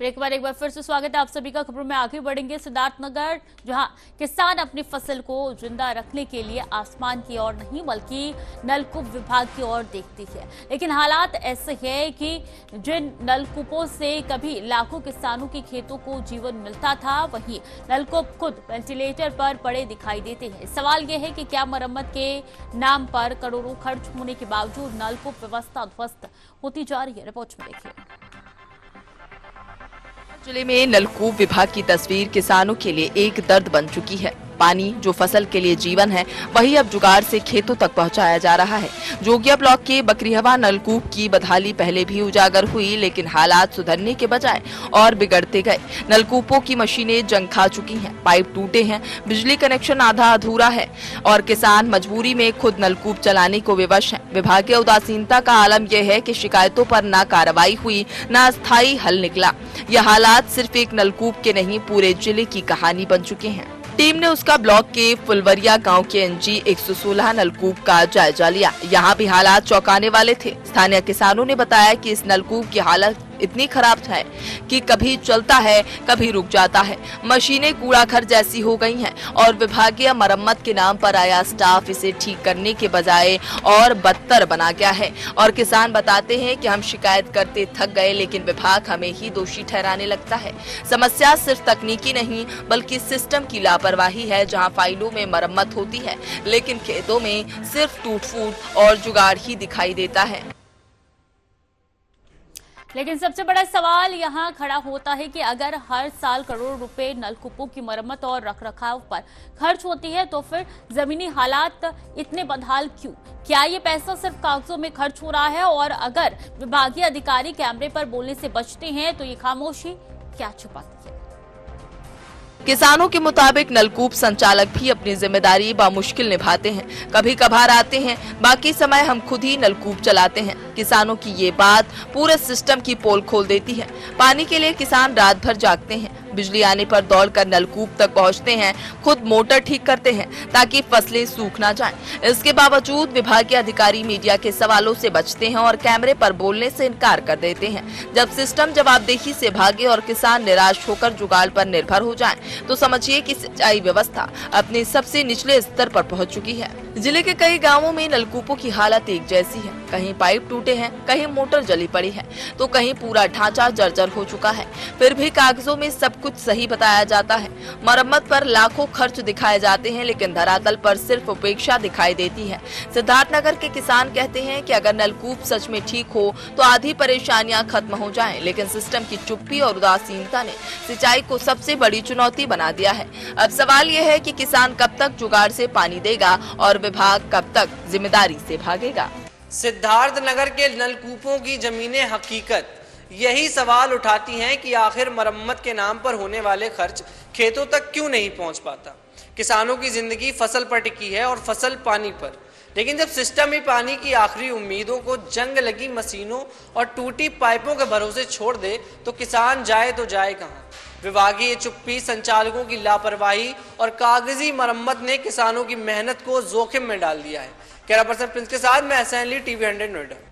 एक बार फिर से स्वागत है आप सभी का। खबरों में आगे बढ़ेंगे। सिद्धार्थनगर जहां किसान अपनी फसल को जिंदा रखने के लिए आसमान की ओर नहीं बल्कि नलकूप विभाग की ओर देखती है, लेकिन हालात ऐसे हैं कि जिन नलकूपों से कभी लाखों किसानों के खेतों को जीवन मिलता था, वहीं नलकूप खुद वेंटिलेटर पर पड़े दिखाई देते हैं। सवाल यह है कि क्या मरम्मत के नाम पर करोड़ों खर्च होने के बावजूद नलकूप व्यवस्था ध्वस्त होती जा रही है। रिपोर्ट में देखिए। जिले में नलकूप विभाग की तस्वीर किसानों के लिए एक दर्द बन चुकी है। पानी जो फसल के लिए जीवन है, वही अब जुगाड़ से खेतों तक पहुंचाया जा रहा है। जोगिया ब्लॉक के बकरीहवा नलकूप की बदहाली पहले भी उजागर हुई, लेकिन हालात सुधरने के बजाय और बिगड़ते गए। नलकूपों की मशीनें जंग खा चुकी हैं, पाइप टूटे हैं, बिजली कनेक्शन आधा अधूरा है और किसान मजबूरी में खुद नलकूप चलाने को विवश है। विभागीय उदासीनता का आलम यह है कि शिकायतों पर न कार्रवाई हुई, न अस्थायी हल निकला। यह हालात सिर्फ एक नलकूप के नहीं, पूरे जिले की कहानी बन चुके हैं। टीम ने उसका ब्लॉक के फुलवरिया गांव के NG 116 नलकूप का जायजा लिया। यहाँ भी हालात चौंकाने वाले थे। स्थानीय किसानों ने बताया कि इस नलकूप की हालत इतनी खराब है कि कभी चलता है, कभी रुक जाता है। मशीनें कूड़ा घर जैसी हो गई हैं और विभागीय मरम्मत के नाम पर आया स्टाफ इसे ठीक करने के बजाय और बदतर बना गया है। और किसान बताते हैं कि हम शिकायत करते थक गए, लेकिन विभाग हमें ही दोषी ठहराने लगता है। समस्या सिर्फ तकनीकी नहीं बल्कि सिस्टम की लापरवाही है, जहां फाइलों में मरम्मत होती है लेकिन खेतों में सिर्फ टूट फूट और जुगाड़ ही दिखाई देता है। लेकिन सबसे बड़ा सवाल यहाँ खड़ा होता है कि अगर हर साल करोड़ रुपए नलकूपों की मरम्मत और रखरखाव पर खर्च होती है, तो फिर जमीनी हालात इतने बदहाल क्यों? क्या ये पैसा सिर्फ कागजों में खर्च हो रहा है? और अगर विभागीय अधिकारी कैमरे पर बोलने से बचते हैं, तो ये खामोशी क्या छुपाती है? किसानों के मुताबिक नलकूप संचालक भी अपनी जिम्मेदारी बामुश्किल निभाते हैं। कभी कभार आते हैं, बाकी समय हम खुद ही नलकूप चलाते हैं। किसानों की ये बात पूरे सिस्टम की पोल खोल देती है। पानी के लिए किसान रात भर जागते हैं, बिजली आने पर दौड़कर नलकूप तक पहुंचते हैं, खुद मोटर ठीक करते हैं ताकि फसलें सूख ना जाएं। इसके बावजूद विभागीय अधिकारी मीडिया के सवालों से बचते हैं और कैमरे पर बोलने से इनकार कर देते हैं। जब सिस्टम जवाबदेही से भागे और किसान निराश होकर जुगाड़ पर निर्भर हो जाएं, तो समझिए कि सिंचाई व्यवस्था अपने सबसे निचले स्तर पर पहुंच चुकी है। जिले के कई गांवों में नलकूपों की हालत एक जैसी है। कहीं पाइप टूटे हैं, कहीं मोटर जली पड़ी है, तो कहीं पूरा ढांचा जर्जर हो चुका है। फिर भी कागजों में सब कुछ सही बताया जाता है। मरम्मत पर लाखों खर्च दिखाए जाते हैं, लेकिन धरातल पर सिर्फ उपेक्षा दिखाई देती है। सिद्धार्थनगर के किसान कहते हैं कि अगर नलकूप सच में ठीक हो तो आधी परेशानियां खत्म हो जाएं, लेकिन सिस्टम की चुप्पी और उदासीनता ने सिंचाई को सबसे बड़ी चुनौती बना दिया है। अब सवाल यह है कि किसान कब तक जुगाड़ से पानी देगा और विभाग कब तक जिम्मेदारी से भागेगा। सिद्धार्थनगर के नलकूपों की जमीनें हकीकत यही सवाल उठाती हैं कि आखिर मरम्मत के नाम पर होने वाले खर्च खेतों तक क्यों नहीं पहुंच पाता। किसानों की जिंदगी फसल पर टिकी है और फसल पानी पर, लेकिन जब सिस्टम ही पानी की आखिरी उम्मीदों को जंग लगी मशीनों और टूटी पाइपों के भरोसे छोड़ दे, तो किसान जाए तो जाए कहां? विभागीय चुप्पी, संचालकों की लापरवाही और कागजी मरम्मत ने किसानों की मेहनत को जोखिम में डाल दिया है। कैमरा पर्सन प्रिंस के साथ मैं एसएन ली, TV 100 नोएडा।